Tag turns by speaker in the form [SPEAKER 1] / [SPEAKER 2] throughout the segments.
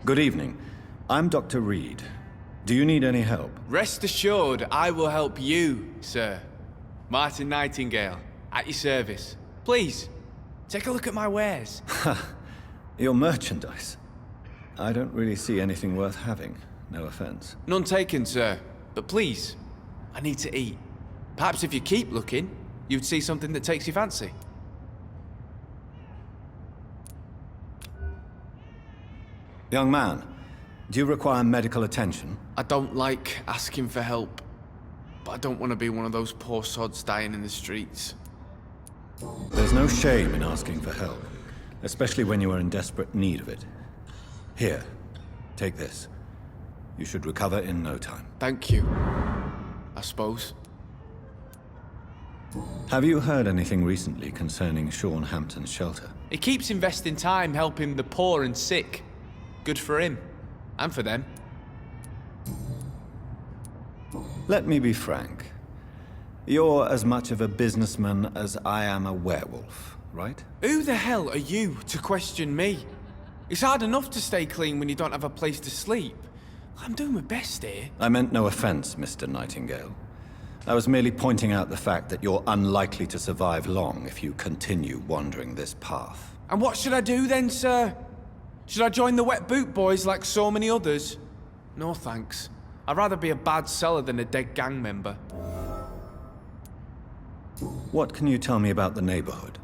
[SPEAKER 1] Good evening. I'm Dr. Reed. Do you need any help?
[SPEAKER 2] Rest assured, I will help you, sir. Martin Nightingale, at your service. Please, take a look at my wares.
[SPEAKER 1] Your merchandise. I don't really see anything worth having. No offense.
[SPEAKER 2] None taken, sir. But please, I need to eat. Perhaps if you keep looking, you'd see something that takes your fancy.
[SPEAKER 1] Young man, do you require medical attention?
[SPEAKER 2] I don't like asking for help, but I don't want to be one of those poor sods dying in the streets.
[SPEAKER 1] There's no shame in asking for help, especially when you are in desperate need of it. Here, take this. You should recover in no time.
[SPEAKER 2] Thank you, I suppose.
[SPEAKER 1] Have you heard anything recently concerning Sean Hampton's shelter?
[SPEAKER 2] He keeps investing time helping the poor and sick. Good for him, and for them.
[SPEAKER 1] Let me be frank. You're as much of a businessman as I am a werewolf, right?
[SPEAKER 2] Who the hell are you to question me? It's hard enough to stay clean when you don't have a place to sleep. I'm doing my best here.
[SPEAKER 1] I meant no offense, Mr. Nightingale. I was merely pointing out the fact that you're unlikely to survive long if you continue wandering this path.
[SPEAKER 2] And what should I do then, sir? Should I join the Wet Boot Boys like so many others? No thanks. I'd rather be a bad seller than a dead gang member.
[SPEAKER 1] What can you tell me about the neighborhood?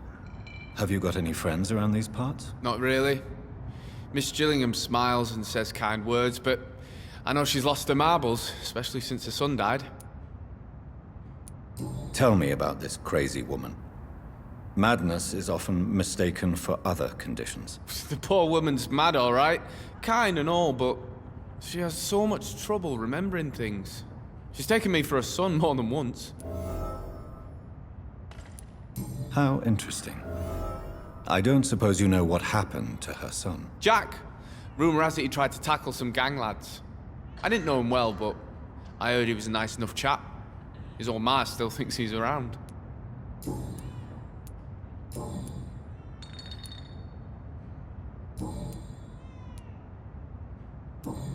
[SPEAKER 1] Have you got any friends around these parts?
[SPEAKER 2] Not really. Miss Gillingham smiles and says kind words, but I know she's lost her marbles, especially since her son died.
[SPEAKER 1] Tell me about this crazy woman. Madness is often mistaken for other conditions.
[SPEAKER 2] The poor woman's mad, all right. Kind and all, but she has so much trouble remembering things. She's taken me for a son more than once.
[SPEAKER 1] How interesting. I don't suppose you know what happened to her son.
[SPEAKER 2] Jack! Rumour has it he tried to tackle some gang lads. I didn't know him well, but I heard he was a nice enough chap. His old ma still thinks he's around.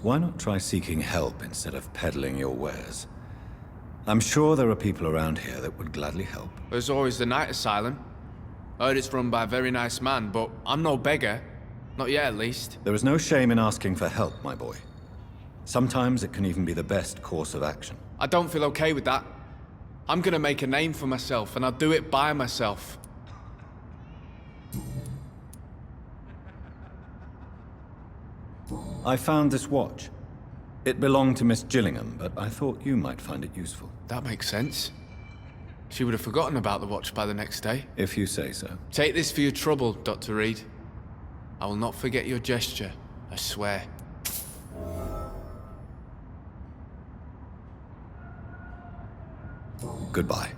[SPEAKER 1] Why not try seeking help instead of peddling your wares? I'm sure there are people around here that would gladly help.
[SPEAKER 2] There's always the night asylum. I heard it's run by a very nice man, but I'm no beggar. Not yet, at least.
[SPEAKER 1] There is no shame in asking for help, my boy. Sometimes it can even be the best course of action.
[SPEAKER 2] I don't feel okay with that. I'm gonna make a name for myself, and I'll do it by myself.
[SPEAKER 1] I found this watch. It belonged to Miss Gillingham, but I thought you might find it useful.
[SPEAKER 2] That makes sense. She would have forgotten about the watch by the next day.
[SPEAKER 1] If you say so.
[SPEAKER 2] Take this for your trouble, Dr. Reed. I will not forget your gesture, I swear.
[SPEAKER 1] Goodbye.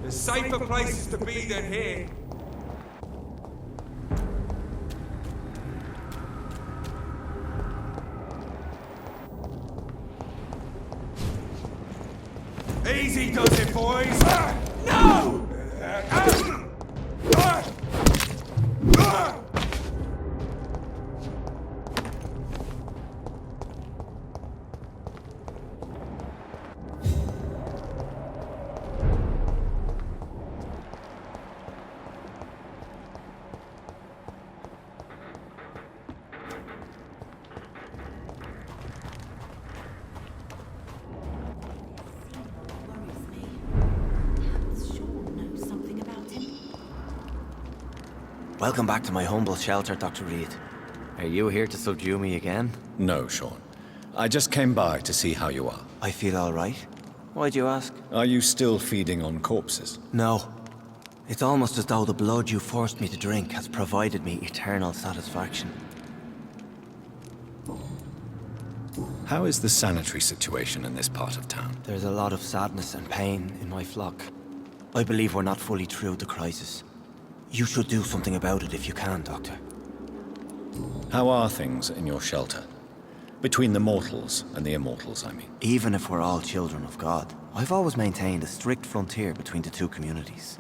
[SPEAKER 3] There's safer places to be than here. Easy does it, boys! No!
[SPEAKER 4] Welcome back to my humble shelter, Dr. Reed. Are you here to subdue me again?
[SPEAKER 1] No, Sean. I just came by to see how you are.
[SPEAKER 4] I feel all right. Why'd you ask?
[SPEAKER 1] Are you still feeding on corpses?
[SPEAKER 4] No. It's almost as though the blood you forced me to drink has provided me eternal satisfaction.
[SPEAKER 1] How is the sanitary situation in this part of town?
[SPEAKER 4] There's a lot of sadness and pain in my flock. I believe we're not fully through the crisis. You should do something about it if you can, Doctor.
[SPEAKER 1] How are things in your shelter? Between the mortals and the immortals, I mean.
[SPEAKER 4] Even if we're all children of God, I've always maintained a strict frontier between the two communities.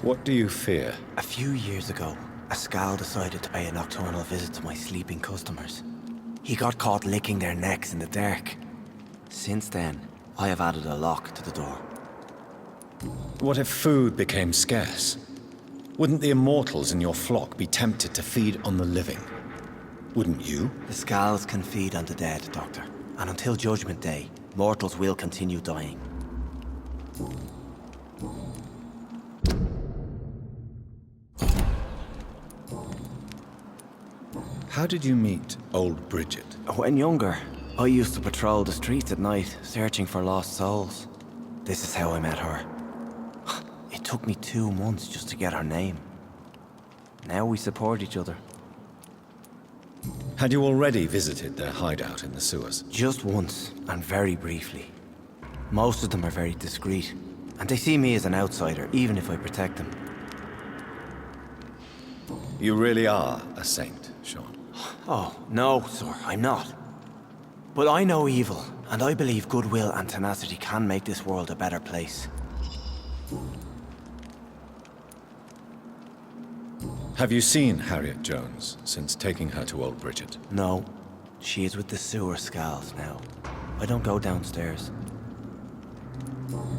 [SPEAKER 1] What do you fear?
[SPEAKER 4] A few years ago, a Skal decided to pay a nocturnal visit to my sleeping customers. He got caught licking their necks in the dark. Since then, I have added a lock to the door.
[SPEAKER 1] What if food became scarce? Wouldn't the immortals in your flock be tempted to feed on the living? Wouldn't you?
[SPEAKER 4] The Skals can feed on the dead, Doctor. And until Judgment Day, mortals will continue dying.
[SPEAKER 1] How did you meet old Bridget?
[SPEAKER 4] When younger, I used to patrol the streets at night, searching for lost souls. This is how I met her. It took me 2 months just to get her name. Now we support each other.
[SPEAKER 1] Had you already visited their hideout in the sewers?
[SPEAKER 4] Just once, and very briefly. Most of them are very discreet, and they see me as an outsider, even if I protect them.
[SPEAKER 1] You really are a saint, Sean.
[SPEAKER 4] Oh, no, sir, I'm not. But I know evil, and I believe goodwill and tenacity can make this world a better place.
[SPEAKER 1] Have you seen Harriet Jones since taking her to old Bridget?
[SPEAKER 4] No, she is with the sewer Skals now. I don't go downstairs.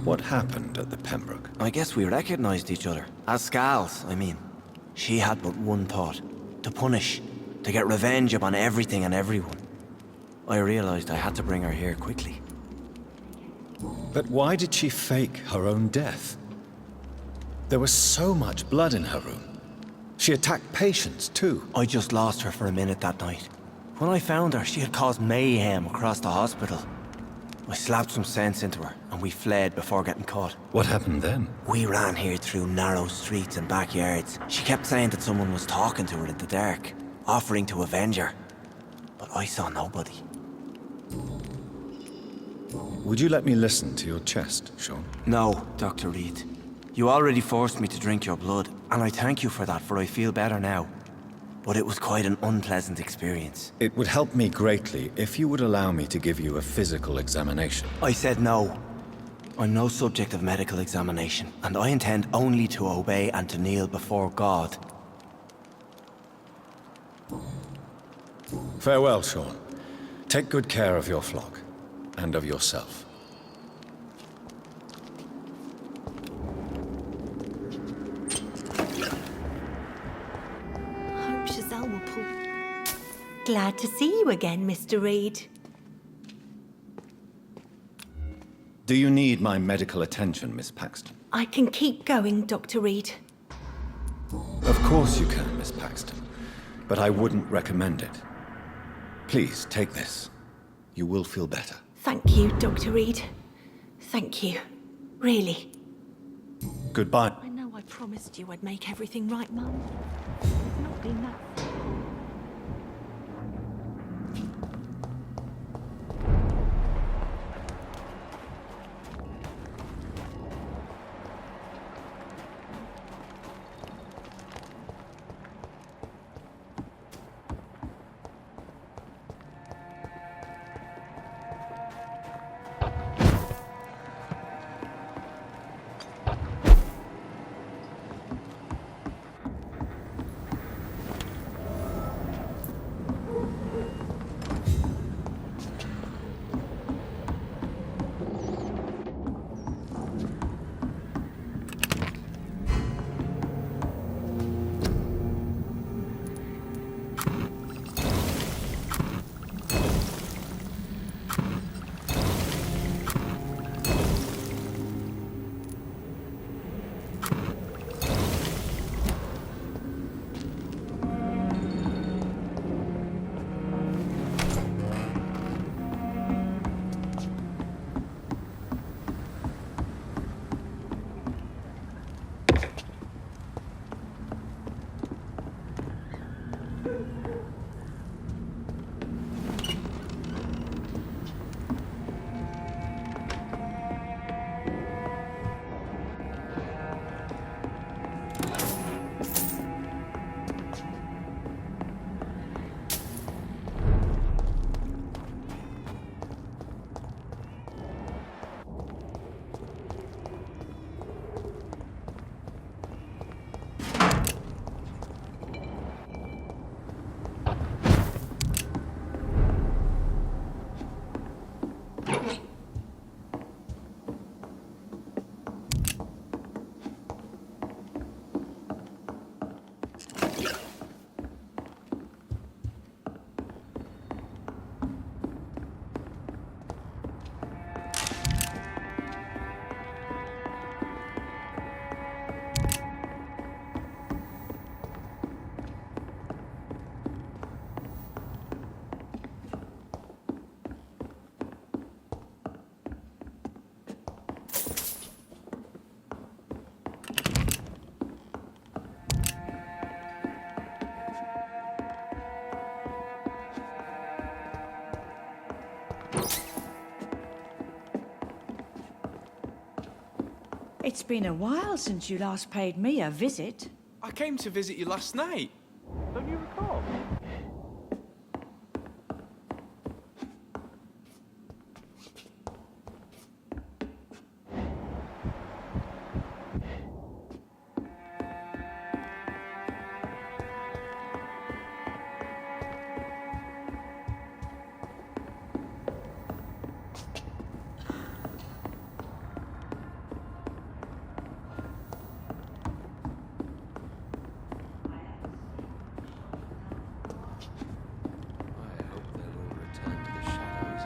[SPEAKER 1] What happened at the Pembroke?
[SPEAKER 4] I guess we recognized each other. As Skals, I mean. She had but one thought. To punish. To get revenge upon everything and everyone. I realized I had to bring her here quickly.
[SPEAKER 1] But why did she fake her own death? There was so much blood in her room. She attacked patients, too.
[SPEAKER 4] I just lost her for a minute that night. When I found her, she had caused mayhem across the hospital. I slapped some sense into her, and we fled before getting caught.
[SPEAKER 1] What happened then?
[SPEAKER 4] We ran here through narrow streets and backyards. She kept saying that someone was talking to her in the dark, offering to avenge her. But I saw nobody.
[SPEAKER 1] Would you let me listen to your chest, Sean?
[SPEAKER 4] No, Dr. Reed. You already forced me to drink your blood, and I thank you for that, for I feel better now. But it was quite an unpleasant experience.
[SPEAKER 1] It would help me greatly if you would allow me to give you a physical examination.
[SPEAKER 4] I said no. I'm no subject of medical examination, and I intend only to obey and to kneel before God.
[SPEAKER 1] Farewell, Sean. Take good care of your flock, and of yourself.
[SPEAKER 5] Glad to see you again, Mr. Reed.
[SPEAKER 1] Do you need my medical attention, Miss Paxton?
[SPEAKER 5] I can keep going, Dr. Reed.
[SPEAKER 1] Of course you can, Miss Paxton. But I wouldn't recommend it. Please, take this. You will feel better.
[SPEAKER 5] Thank you, Dr. Reed. Thank you. Really.
[SPEAKER 1] Goodbye.
[SPEAKER 5] I know I promised you I'd make everything right, Mum. It's not been that.
[SPEAKER 6] It's been a while since you last paid me a visit.
[SPEAKER 2] I came to visit you last night. Don't you recall?
[SPEAKER 7] I hope they'll all return to the shadows.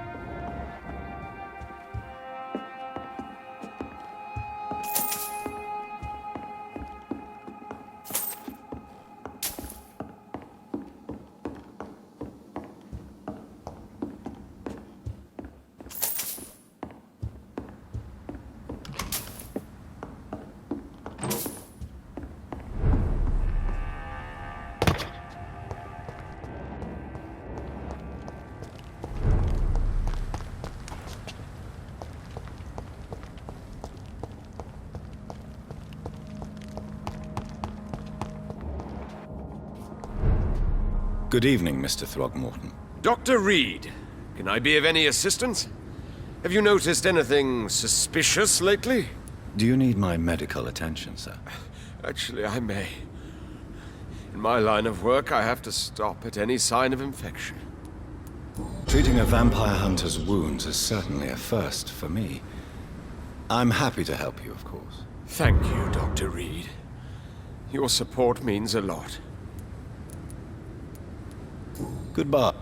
[SPEAKER 1] Good evening, Mr. Throgmorton.
[SPEAKER 8] Dr. Reed, can I be of any assistance? Have you noticed anything suspicious lately?
[SPEAKER 1] Do you need my medical attention, sir?
[SPEAKER 8] Actually, I may. In my line of work, I have to stop at any sign of infection.
[SPEAKER 1] Treating a vampire hunter's wounds is certainly a first for me. I'm happy to help you, of course.
[SPEAKER 8] Thank you, Dr. Reed. Your support means a lot.
[SPEAKER 1] Goodbye.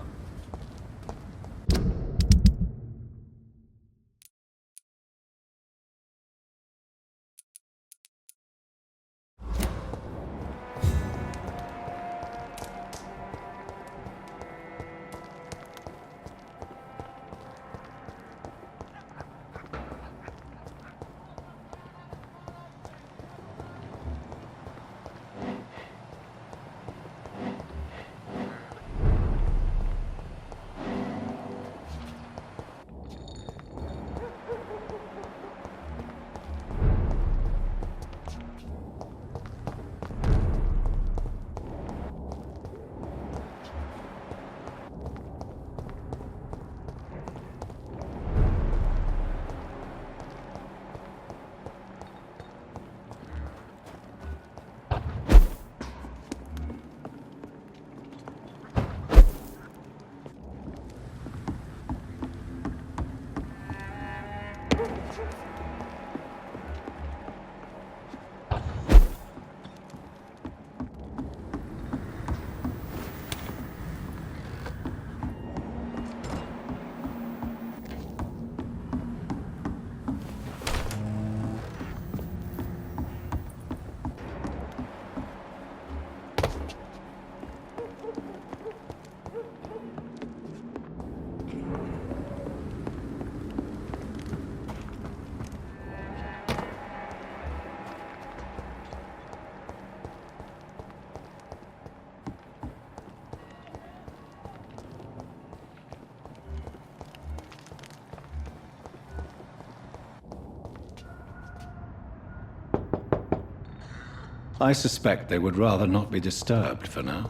[SPEAKER 1] I suspect they would rather not be disturbed for now.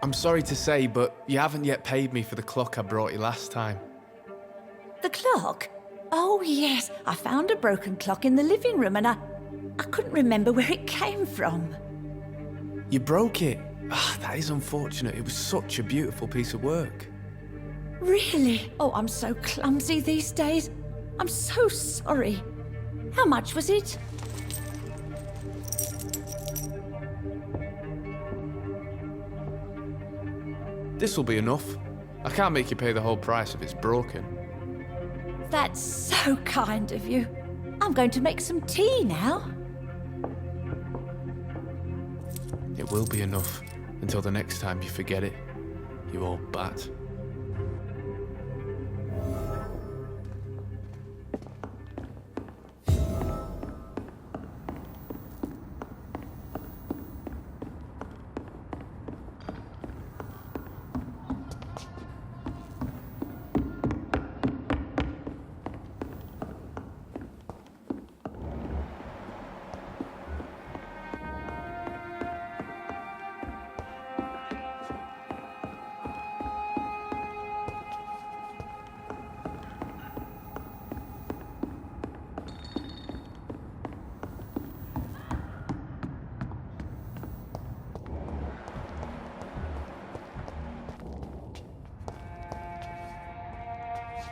[SPEAKER 2] I'm sorry to say, but you haven't yet paid me for the clock I brought you last time.
[SPEAKER 6] The clock? Oh, yes. I found a broken clock in the living room and I couldn't remember where it came from.
[SPEAKER 2] You broke it. Ah, that is unfortunate. It was such a beautiful piece of work.
[SPEAKER 6] Really? Oh, I'm so clumsy these days. I'm so sorry. How much was it?
[SPEAKER 2] This will be enough. I can't make you pay the whole price if it's broken.
[SPEAKER 6] That's so kind of you. I'm going to make some tea now.
[SPEAKER 2] It will be enough until the next time you forget it, you old bat.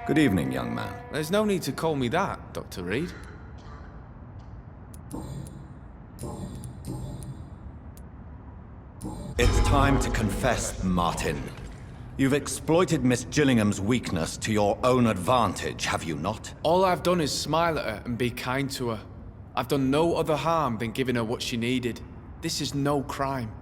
[SPEAKER 1] Good evening, young man.
[SPEAKER 2] There's no need to call me that, Dr. Reed.
[SPEAKER 1] It's time to confess, Martin. You've exploited Miss Gillingham's weakness to your own advantage, have you not?
[SPEAKER 2] All I've done is smile at her and be kind to her. I've done no other harm than giving her what she needed. This is no crime.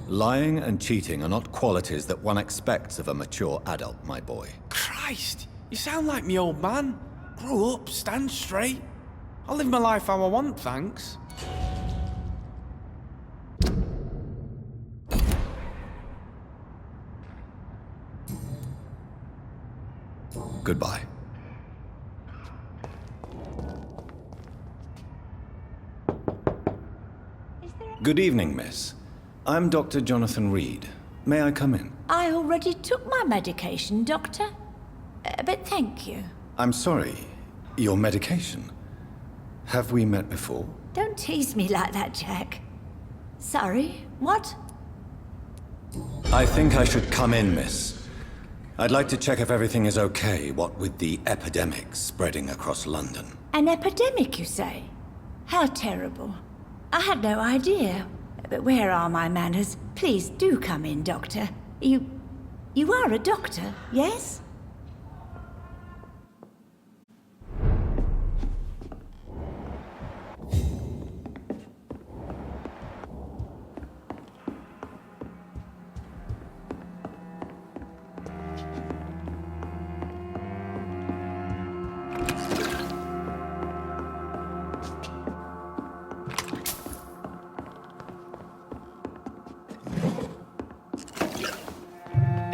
[SPEAKER 1] Lying and cheating are not qualities that one expects of a mature adult, my boy.
[SPEAKER 2] Christ, you sound like me old man. Grow up, stand straight. I'll live my life how I want, thanks.
[SPEAKER 1] Goodbye. Good evening, miss. I'm Dr. Jonathan Reed. May I come in?
[SPEAKER 6] I already took my medication, Doctor. But thank you.
[SPEAKER 1] I'm sorry. Your medication? Have we met before?
[SPEAKER 6] Don't tease me like that, Jack. Sorry, what?
[SPEAKER 1] I think I should come in, miss. I'd like to check if everything is okay, what with the epidemic spreading across London.
[SPEAKER 6] An epidemic, you say? How terrible. I had no idea. But where are my manners? Please do come in, Doctor. You are a doctor, yes?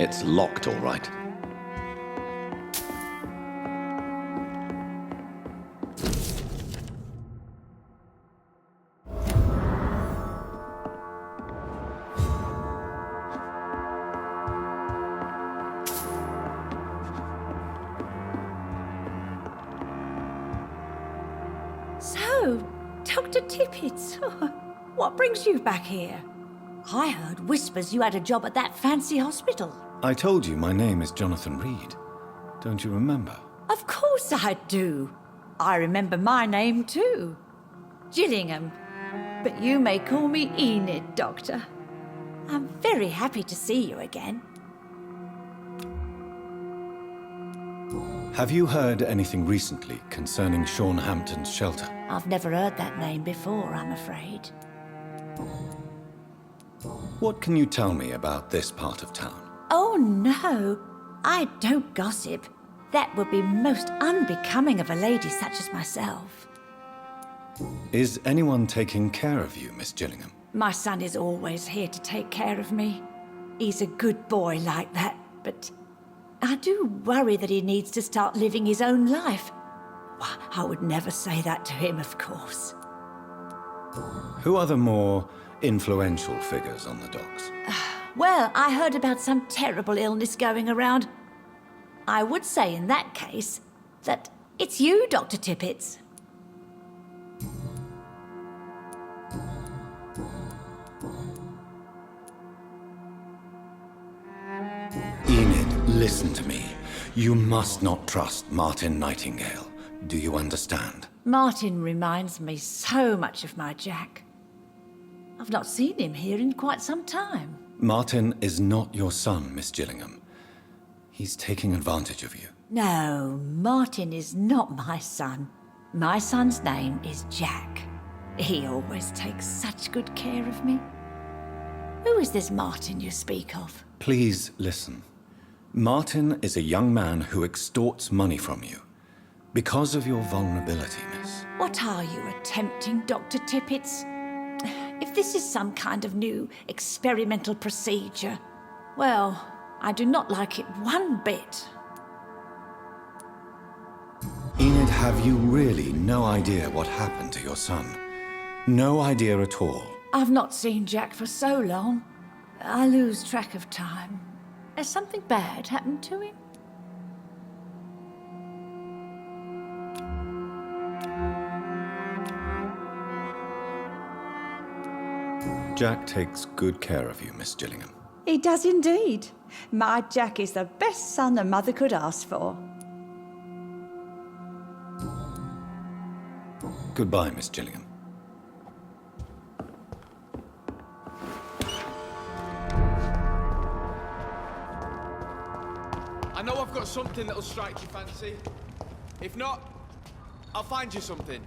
[SPEAKER 1] It's locked, all right.
[SPEAKER 6] So, Dr. Tippett, what brings you back here? I heard whispers you had a job at that fancy hospital.
[SPEAKER 1] I told you my name is Jonathan Reed. Don't you remember?
[SPEAKER 6] Of course I do. I remember my name too. Gillingham. But you may call me Enid, Doctor. I'm very happy to see you again.
[SPEAKER 1] Have you heard anything recently concerning Sean Hampton's shelter?
[SPEAKER 6] I've never heard that name before, I'm afraid.
[SPEAKER 1] What can you tell me about this part of town?
[SPEAKER 6] Oh no, I don't gossip. That would be most unbecoming of a lady such as myself.
[SPEAKER 1] Is anyone taking care of you, Miss Gillingham?
[SPEAKER 6] My son is always here to take care of me. He's a good boy like that, but I do worry that he needs to start living his own life. Why, I would never say that to him, of course.
[SPEAKER 1] Who are the more influential figures on the docks?
[SPEAKER 6] Well, I heard about some terrible illness going around. I would say in that case that it's you, Dr. Tippett.
[SPEAKER 1] Enid, listen to me. You must not trust Martin Nightingale. Do you understand?
[SPEAKER 6] Martin reminds me so much of my Jack. I've not seen him here in quite some time.
[SPEAKER 1] Martin is not your son, Miss Gillingham. He's taking advantage of you.
[SPEAKER 6] No, Martin is not my son. My son's name is Jack. He always takes such good care of me. Who is this Martin you speak of?
[SPEAKER 1] Please listen. Martin is a young man who extorts money from you. Because of your vulnerability, miss.
[SPEAKER 6] What are you attempting, Dr. Tippett? If this is some kind of new experimental procedure, well, I do not like it one bit.
[SPEAKER 1] Enid, have you really no idea what happened to your son? No idea at all.
[SPEAKER 6] I've not seen Jack for so long. I lose track of time. Has something bad happened to him?
[SPEAKER 1] Jack takes good care of you, Miss Gillingham.
[SPEAKER 6] He does indeed. My Jack is the best son a mother could ask for.
[SPEAKER 1] Goodbye, Miss Gillingham.
[SPEAKER 2] I know I've got something that'll strike your fancy. If not, I'll find you something.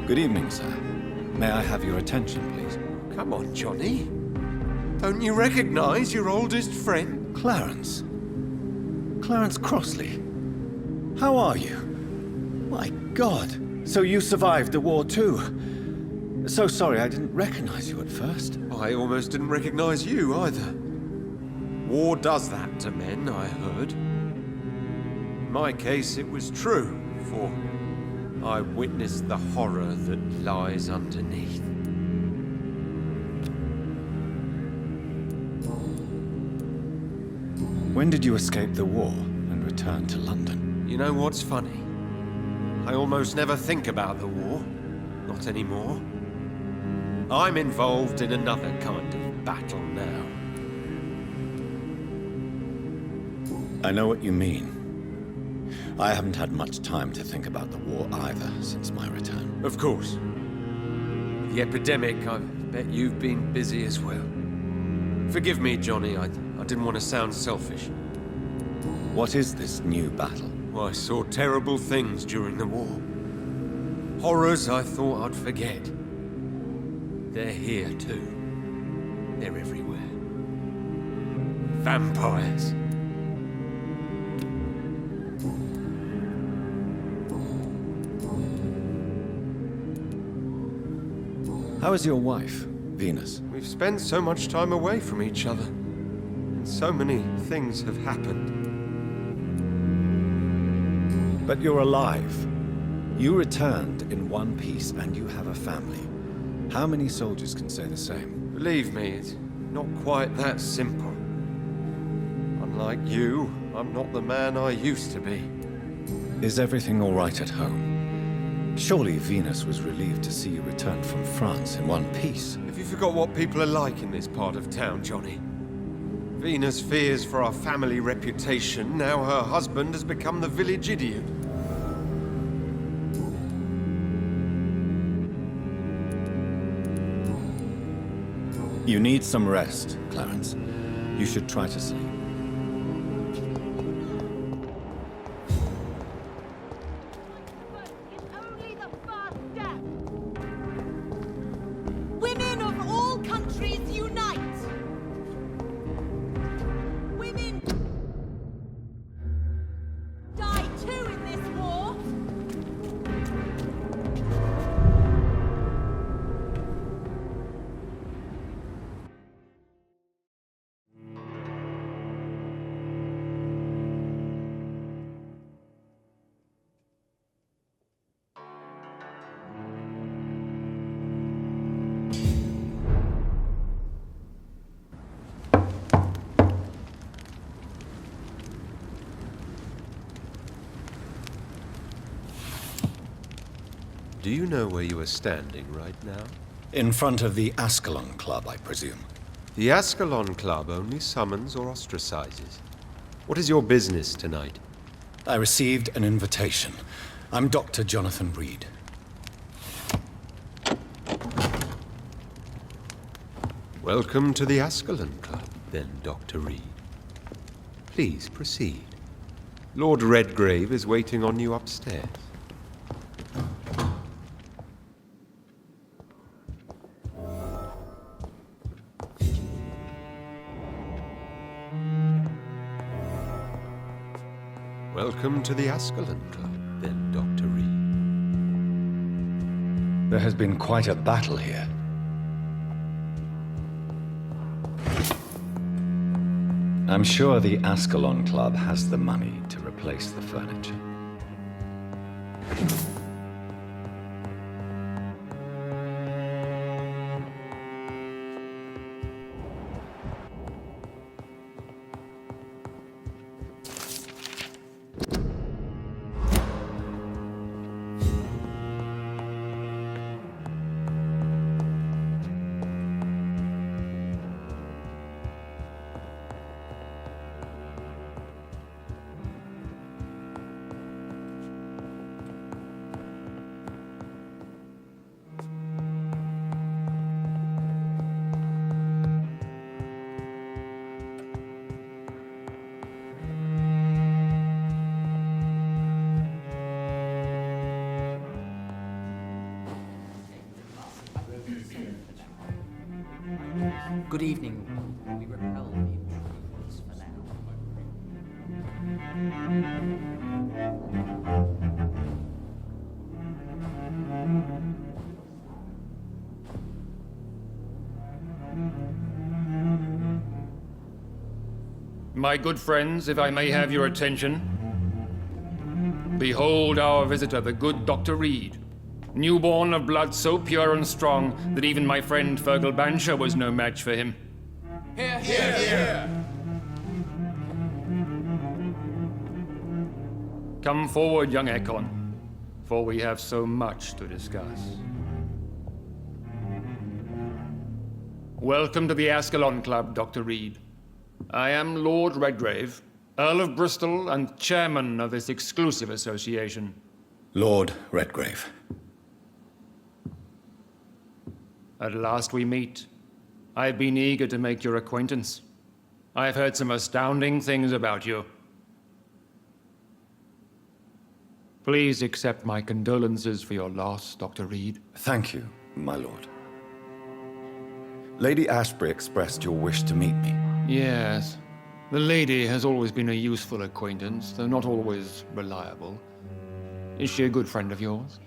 [SPEAKER 1] Good evening, sir. May I have your attention, please?
[SPEAKER 8] Come on, Johnny. Don't you recognize your oldest friend?
[SPEAKER 1] Clarence. Clarence Crossley. How are you? My God. So you survived the war too. So sorry I didn't recognize you at first.
[SPEAKER 8] I almost didn't recognize you either. War does that to men, I heard. In my case, it was true, for I witnessed the horror that lies underneath.
[SPEAKER 1] When did you escape the war and return to London?
[SPEAKER 8] You know what's funny? I almost never think about the war. Not anymore. I'm involved in another kind of battle now.
[SPEAKER 1] I know what you mean. I haven't had much time to think about the war either since my return.
[SPEAKER 8] Of course. With the epidemic, I bet you've been busy as well. Forgive me, Johnny, I didn't want to sound selfish.
[SPEAKER 1] What is this new battle?
[SPEAKER 8] I saw terrible things during the war. Horrors I thought I'd forget. They're here too. They're everywhere. Vampires.
[SPEAKER 1] How is your wife, Venus?
[SPEAKER 8] We've spent so much time away from each other. And so many things have happened.
[SPEAKER 1] But you're alive. You returned in one piece and you have a family. How many soldiers can say the same?
[SPEAKER 8] Believe me, it's not quite that simple. Unlike you, I'm not the man I used to be.
[SPEAKER 1] Is everything all right at home? Surely Venus was relieved to see you return from France in one piece.
[SPEAKER 8] Have you forgot what people are like in this part of town, Johnny? Venus fears for our family reputation. Now her husband has become the village idiot.
[SPEAKER 1] You need some rest, Clarence. You should try to sleep.
[SPEAKER 9] It's only the
[SPEAKER 8] Do you know where you are standing right now?
[SPEAKER 1] In front of the Ascalon Club, I presume.
[SPEAKER 8] The Ascalon Club only summons or ostracizes. What is your business tonight?
[SPEAKER 1] I received an invitation. I'm Dr. Jonathan Reed.
[SPEAKER 8] Welcome to the Ascalon Club, then, Dr. Reed. Please proceed. Lord Redgrave is waiting on you upstairs. Welcome to the Ascalon Club, then, Dr. Reed.
[SPEAKER 1] There has been quite a battle here. I'm sure the Ascalon Club has the money to replace the furniture.
[SPEAKER 9] Good evening. We repel the intruders for now.
[SPEAKER 10] My good friends, if I may have your attention. Behold our visitor, the good Dr. Reed. Newborn of blood so pure and strong that even my friend Fergal Bansher was no match for him.
[SPEAKER 2] Here, here, here.
[SPEAKER 10] Come forward, young Ekon, for we have so much to discuss. Welcome to the Ascalon Club, Dr. Reed. I am Lord Redgrave, Earl of Bristol and chairman of this exclusive association.
[SPEAKER 1] Lord Redgrave.
[SPEAKER 10] At last we meet. I've been eager to make your acquaintance. I've heard some astounding things about you. Please accept my condolences for your loss, Dr. Reed.
[SPEAKER 1] Thank you, my lord. Lady Ashbury expressed your wish to meet me.
[SPEAKER 10] Yes. The lady has always been a useful acquaintance, though not always reliable. Is she a good friend of yours?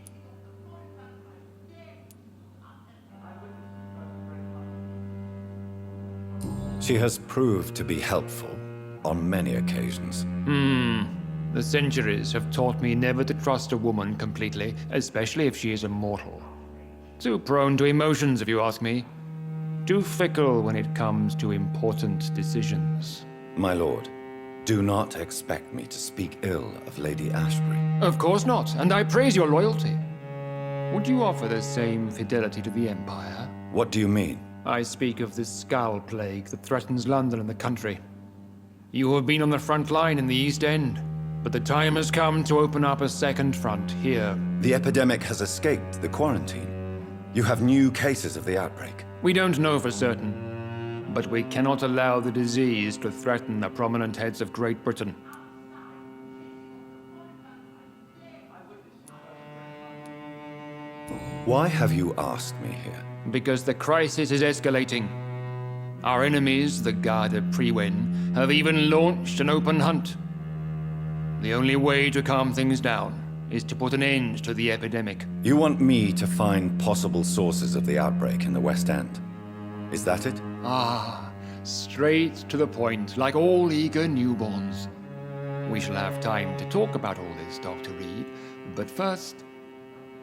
[SPEAKER 1] She has proved to be helpful on many occasions.
[SPEAKER 10] The centuries have taught me never to trust a woman completely, especially if she is a mortal. Too prone to emotions, if you ask me. Too fickle when it comes to important decisions.
[SPEAKER 1] My lord, do not expect me to speak ill of Lady Ashbury.
[SPEAKER 10] Of course not, and I praise your loyalty. Would you offer the same fidelity to the Empire?
[SPEAKER 1] What do you mean?
[SPEAKER 10] I speak of the Skull Plague that threatens London and the country. You have been on the front line in the East End, but the time has come to open up a second front here.
[SPEAKER 1] The epidemic has escaped the quarantine. You have new cases of the outbreak.
[SPEAKER 10] We don't know for certain, but we cannot allow the disease to threaten the prominent heads of Great Britain.
[SPEAKER 1] Why have you asked me here?
[SPEAKER 10] Because the crisis is escalating. Our enemies, the Garde Priwen, have even launched an open hunt. The only way to calm things down is to put an end to the epidemic.
[SPEAKER 1] You want me to find possible sources of the outbreak in the West End? Is that it?
[SPEAKER 10] Ah, straight to the point, like all eager newborns. We shall have time to talk about all this, Dr. Reed, but first,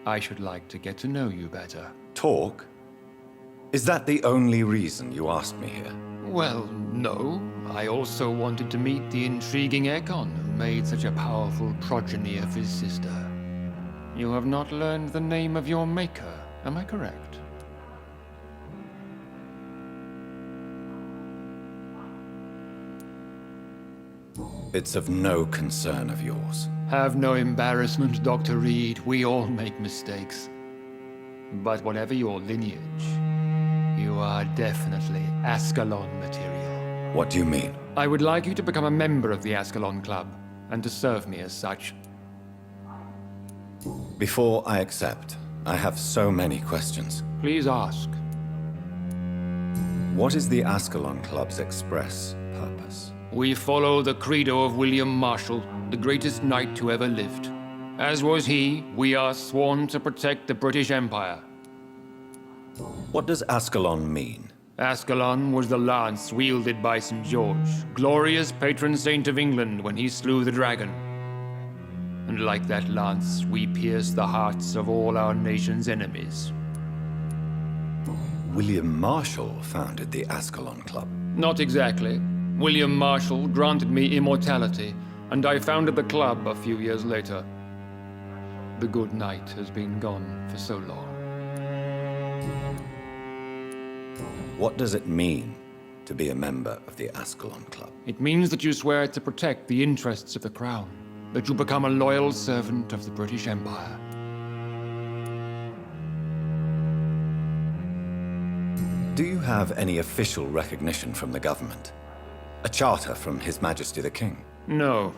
[SPEAKER 10] I should like to get to know you better.
[SPEAKER 1] Talk? Is that the only reason you asked me here?
[SPEAKER 10] Well, no. I also wanted to meet the intriguing Ekon, who made such a powerful progeny of his sister. You have not learned the name of your maker, am I correct?
[SPEAKER 1] It's of no concern of yours.
[SPEAKER 10] Have no embarrassment, Dr. Reed. We all make mistakes. But whatever your lineage, you are definitely Ascalon material.
[SPEAKER 1] What do you mean?
[SPEAKER 10] I would like you to become a member of the Ascalon Club, and to serve me as such.
[SPEAKER 1] Before I accept, I have so many questions.
[SPEAKER 10] Please ask.
[SPEAKER 1] What is the Ascalon Club's express purpose?
[SPEAKER 10] We follow the credo of William Marshall, the greatest knight who ever lived. As was he, we are sworn to protect the British Empire.
[SPEAKER 1] What does Ascalon mean?
[SPEAKER 10] Ascalon was the lance wielded by St. George, glorious patron saint of England when he slew the dragon. And like that lance, we pierce the hearts of all our nation's enemies.
[SPEAKER 1] William Marshall founded the Ascalon Club.
[SPEAKER 10] Not exactly. William Marshall granted me immortality, and I founded the club a few years later. The good knight has been gone for so long.
[SPEAKER 1] What does it mean to be a member of the Ascalon Club?
[SPEAKER 10] It means that you swear to protect the interests of the crown, that you become a loyal servant of the British Empire.
[SPEAKER 1] Do you have any official recognition from the government? A charter from His Majesty the King?
[SPEAKER 10] No.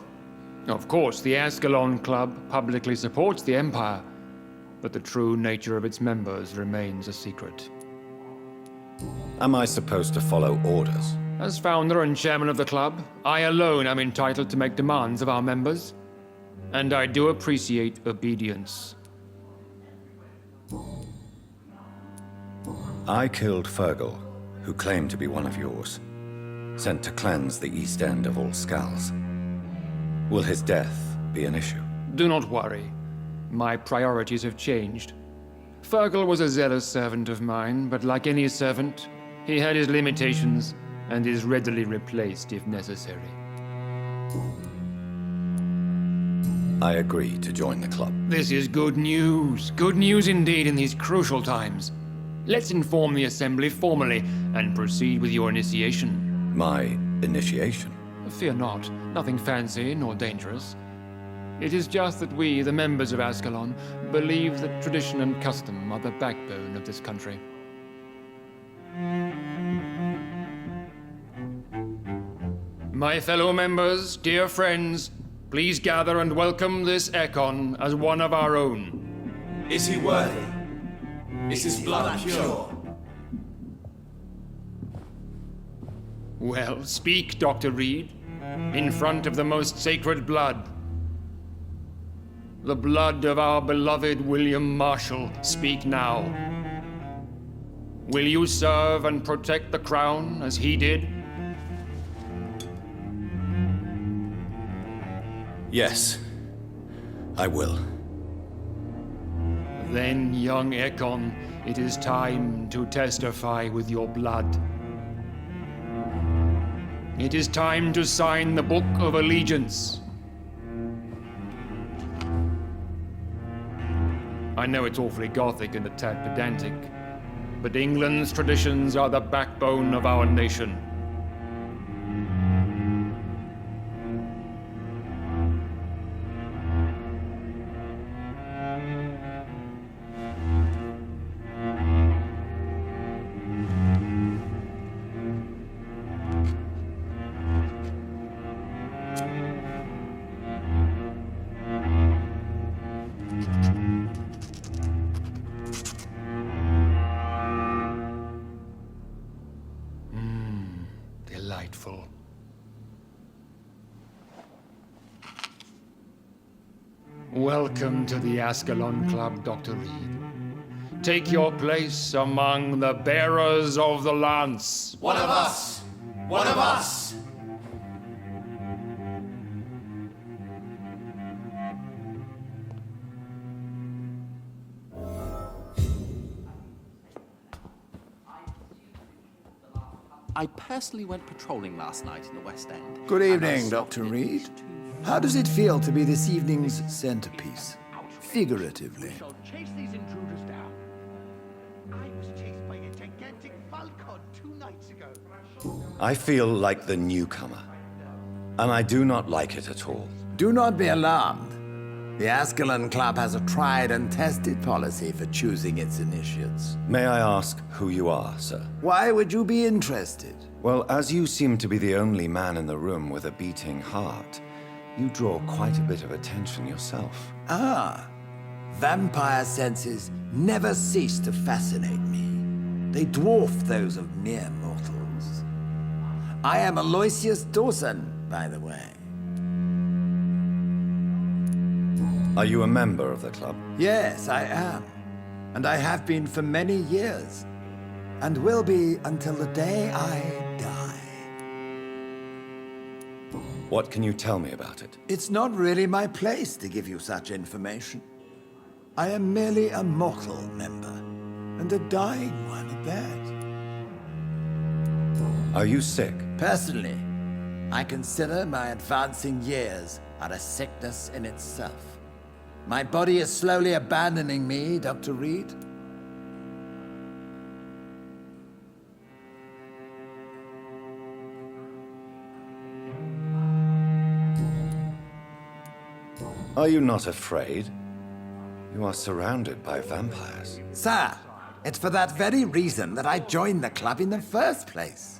[SPEAKER 10] Of course, the Ascalon Club publicly supports the Empire, but the true nature of its members remains a secret.
[SPEAKER 1] Am I supposed to follow orders?
[SPEAKER 10] As founder and chairman of the club, I alone am entitled to make demands of our members, and I do appreciate obedience.
[SPEAKER 1] I killed Fergal, who claimed to be one of yours, sent to cleanse the East End of all Skulls. Will his death be an issue?
[SPEAKER 10] Do not worry. My priorities have changed. Fergal was a zealous servant of mine, but like any servant, he had his limitations and is readily replaced if necessary.
[SPEAKER 1] I agree to join the club.
[SPEAKER 10] This is good news. Good news indeed in these crucial times. Let's inform the Assembly formally and proceed with your initiation.
[SPEAKER 1] My initiation?
[SPEAKER 10] Fear not. Nothing fancy nor dangerous. It is just that we, the members of Ascalon, believe that tradition and custom are the backbone of this country. My fellow members, dear friends, please gather and welcome this Ekon as one of our own.
[SPEAKER 3] Is he worthy? Is his blood pure?
[SPEAKER 10] Well, speak, Dr. Reed, in front of the most sacred blood. The blood of our beloved William Marshall, speak now. Will you serve and protect the crown as he did?
[SPEAKER 1] Yes, I will.
[SPEAKER 10] Then, young Ekon, it is time to testify with your blood. It is time to sign the Book of Allegiance. I know it's awfully gothic and a tad pedantic, but England's traditions are the backbone of our nation. Delightful. Welcome to the Ascalon Club, Dr. Reed. Take your place among the bearers of the lance.
[SPEAKER 3] One of us! One of us!
[SPEAKER 7] I personally went patrolling last night in the West End.
[SPEAKER 11] Good
[SPEAKER 7] and I
[SPEAKER 11] evening,
[SPEAKER 7] stopped
[SPEAKER 11] Dr.
[SPEAKER 7] in
[SPEAKER 11] Reed.
[SPEAKER 7] two
[SPEAKER 11] How does it feel to be this evening's centerpiece? figuratively.
[SPEAKER 12] Chase these intruders down. I was chased by a gigantic falcon 2 nights ago.
[SPEAKER 1] I feel like the newcomer, and I do not like it at all.
[SPEAKER 11] Do not be alarmed. The Ascalon Club has a tried and tested policy for choosing its initiates.
[SPEAKER 1] May I ask who you are, sir?
[SPEAKER 11] Why would you be interested?
[SPEAKER 1] Well, as you seem to be the only man in the room with a beating heart, you draw quite a bit of attention yourself.
[SPEAKER 11] Ah, vampire senses never cease to fascinate me. They dwarf those of mere mortals. I am Aloysius Dawson, by the way.
[SPEAKER 1] Are you a member of the club?
[SPEAKER 11] Yes, I am. And I have been for many years. And will be until the day I die.
[SPEAKER 1] What can you tell me about it?
[SPEAKER 11] It's not really my place to give you such information. I am merely a mortal member, and a dying one at that.
[SPEAKER 1] Are you sick?
[SPEAKER 11] Personally, I consider my advancing years are a sickness in itself. My body is slowly abandoning me, Dr. Reed.
[SPEAKER 1] Are you not afraid? You are surrounded by vampires.
[SPEAKER 11] Sir, it's for that very reason that I joined the club in the first place.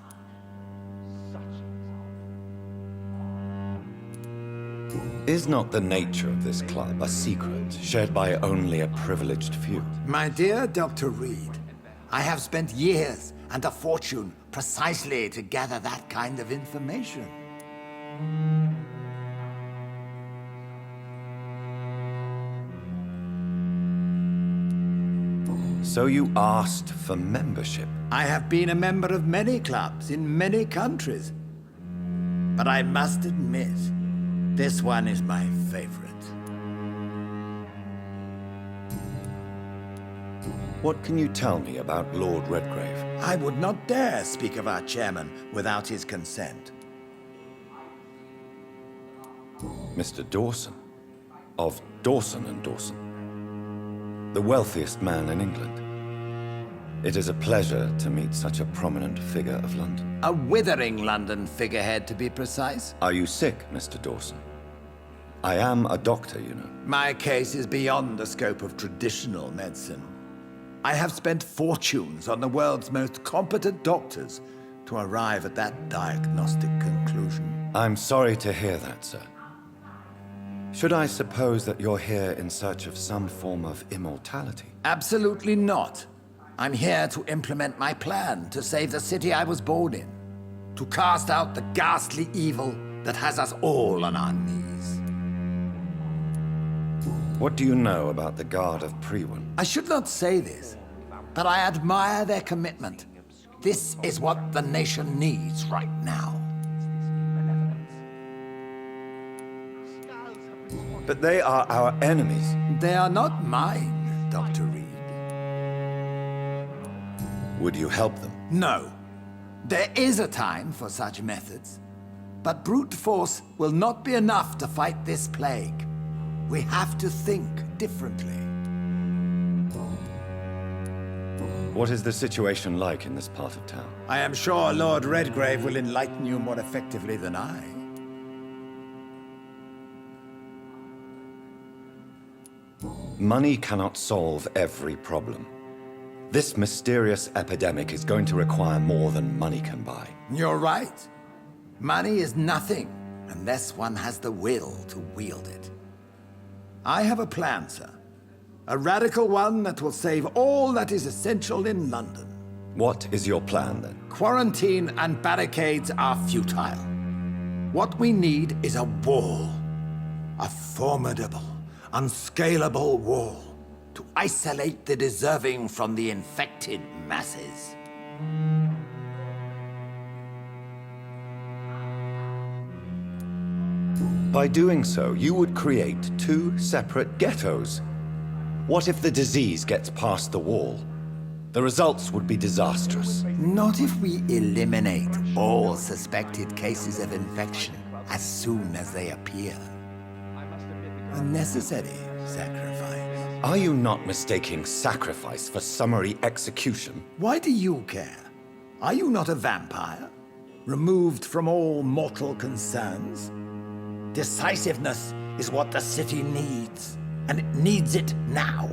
[SPEAKER 1] Is not the nature of this club a secret shared by only a privileged few?
[SPEAKER 11] My dear Dr. Reed, I have spent years and a fortune precisely to gather that kind of information.
[SPEAKER 1] So you asked for membership?
[SPEAKER 11] I have been a member of many clubs in many countries. But I must admit, this one is my favorite.
[SPEAKER 1] What can you tell me about Lord Redgrave?
[SPEAKER 11] I would not dare speak of our chairman without his consent.
[SPEAKER 1] Mr. Dawson, of Dawson and Dawson, the wealthiest man in England. It is a pleasure to meet such a prominent figure of London.
[SPEAKER 11] A withering London figurehead, to be precise.
[SPEAKER 1] Are you sick, Mr. Dawson? I am a doctor, you know.
[SPEAKER 11] My case is beyond the scope of traditional medicine. I have spent fortunes on the world's most competent doctors to arrive at that diagnostic conclusion.
[SPEAKER 1] I'm sorry to hear that, sir. Should I suppose that you're here in search of some form of immortality?
[SPEAKER 11] Absolutely not. I'm here to implement my plan to save the city I was born in. To cast out the ghastly evil that has us all on our knees.
[SPEAKER 1] What do you know about the Guard of Prewin?
[SPEAKER 11] I should not say this, but I admire their commitment. This is what the nation needs right now.
[SPEAKER 1] But they are our enemies.
[SPEAKER 11] They are not mine, Dr. Reed.
[SPEAKER 1] Would you help them?
[SPEAKER 11] No. There is a time for such methods. But brute force will not be enough to fight this plague. We have to think differently.
[SPEAKER 1] What is the situation like in this part of town?
[SPEAKER 11] I am sure Lord Redgrave will enlighten you more effectively than I.
[SPEAKER 1] Money cannot solve every problem. This mysterious epidemic is going to require more than money can buy.
[SPEAKER 11] You're right. Money is nothing unless one has the will to wield it. I have a plan, sir. A radical one that will save all that is essential in London.
[SPEAKER 1] What is your plan, then?
[SPEAKER 11] Quarantine and barricades are futile. What we need is a wall. A formidable, unscalable wall to isolate the deserving from the infected masses.
[SPEAKER 1] By doing so, you would create two separate ghettos. What if the disease gets past the wall? The results would be disastrous.
[SPEAKER 11] Not if we eliminate all suspected cases of infection as soon as they appear. A necessary sacrifice.
[SPEAKER 1] Are you not mistaking sacrifice for summary execution?
[SPEAKER 11] Why do you care? Are you not a vampire? Removed from all mortal concerns? Decisiveness is what the city needs, and it needs it now.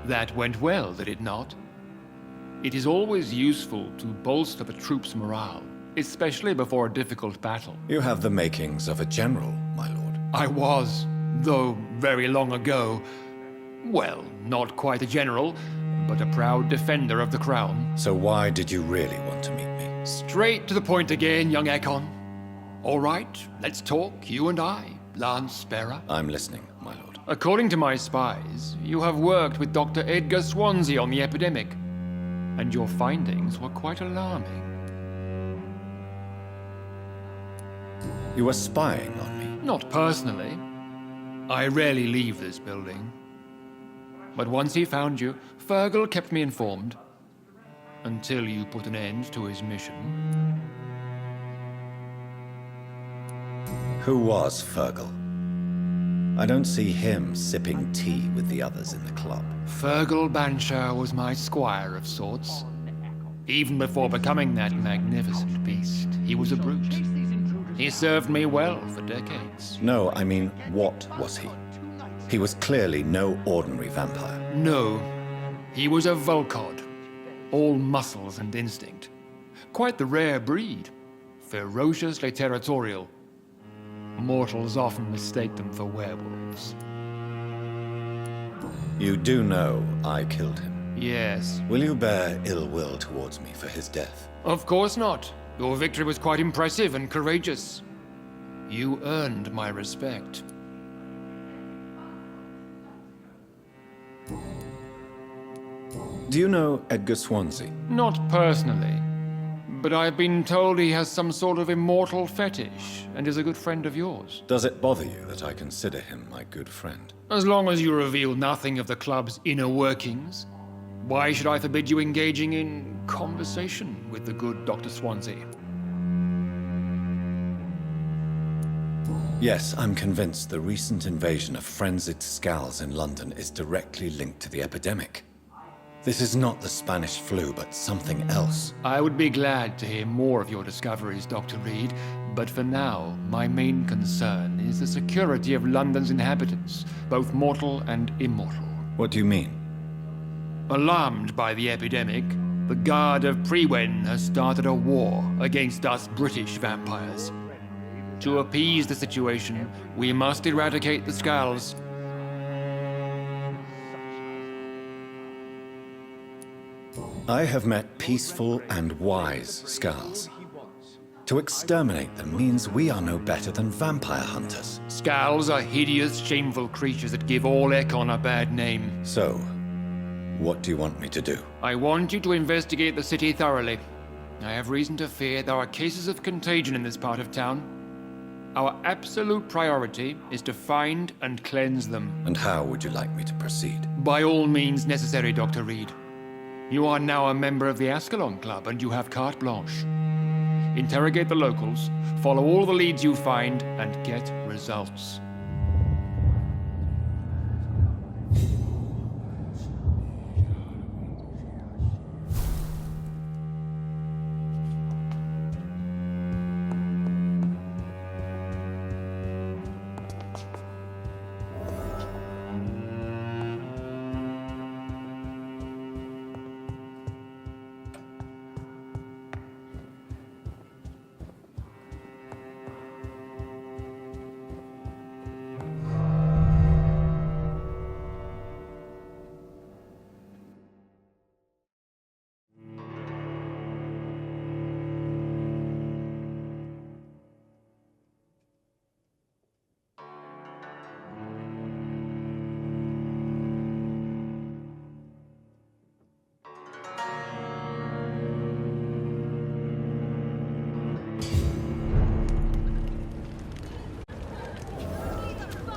[SPEAKER 10] That went well, did it not? It is always useful to bolster the troops' morale, especially before a difficult battle.
[SPEAKER 1] You have the makings of a general, my lord.
[SPEAKER 10] I was, though very long ago. Well, not quite a general, but a proud defender of the crown.
[SPEAKER 1] So why did you really want to meet me?
[SPEAKER 10] Straight to the point again, young Ekon. All right, let's talk, you and I, Lance Sparrow.
[SPEAKER 1] I'm listening, my lord.
[SPEAKER 10] According to my spies, you have worked with Dr. Edgar Swansea on the epidemic, and your findings were quite alarming.
[SPEAKER 1] You were spying on me?
[SPEAKER 10] Not personally. I rarely leave this building. But once he found you, Fergal kept me informed. Until you put an end to his mission.
[SPEAKER 1] Who was Fergal? I don't see him sipping tea with the others in the club.
[SPEAKER 10] Fergal Banshire was my squire of sorts. Even before becoming that magnificent beast, he was a brute. He served me well for decades.
[SPEAKER 1] No, I mean, what was he? He was clearly no ordinary vampire.
[SPEAKER 10] No, he was a Volcod. All muscles and instinct. Quite the rare breed. Ferociously territorial. Mortals often mistake them for werewolves.
[SPEAKER 1] You do know I killed him.
[SPEAKER 10] Yes.
[SPEAKER 1] Will you bear ill will towards me for his death?
[SPEAKER 10] Of course not. Your victory was quite impressive and courageous. You earned my respect.
[SPEAKER 1] Do you know Edgar Swansea?
[SPEAKER 10] Not personally, but I've been told he has some sort of immortal fetish and is a good friend of yours.
[SPEAKER 1] Does it bother you that I consider him my good friend?
[SPEAKER 10] As long as you reveal nothing of the club's inner workings, why should I forbid you engaging in conversation with the good Dr. Swansea?
[SPEAKER 1] Yes, I'm convinced the recent invasion of frenzied Scals in London is directly linked to the epidemic. This is not the Spanish flu, but something else.
[SPEAKER 10] I would be glad to hear more of your discoveries, Dr. Reed, but for now, my main concern is the security of London's inhabitants, both mortal and immortal.
[SPEAKER 1] What do you mean?
[SPEAKER 10] Alarmed by the epidemic, the Guard of Prewen has started a war against us British vampires. To appease the situation, we must eradicate the Scals.
[SPEAKER 1] I have met peaceful and wise Scals. To exterminate them means we are no better than vampire hunters.
[SPEAKER 10] Scals are hideous, shameful creatures that give all Ekon a bad name.
[SPEAKER 1] So, what do you want me to do?
[SPEAKER 10] I want you to investigate the city thoroughly. I have reason to fear there are cases of contagion in this part of town. Our absolute priority is to find and cleanse them.
[SPEAKER 1] And how would you like me to proceed?
[SPEAKER 10] By all means necessary, Dr. Reed. You are now a member of the Ascalon Club, and you have carte blanche. Interrogate the locals, follow all the leads you find, and get results.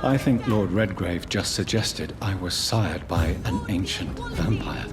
[SPEAKER 1] I think Lord Redgrave just suggested I was sired by an ancient vampire.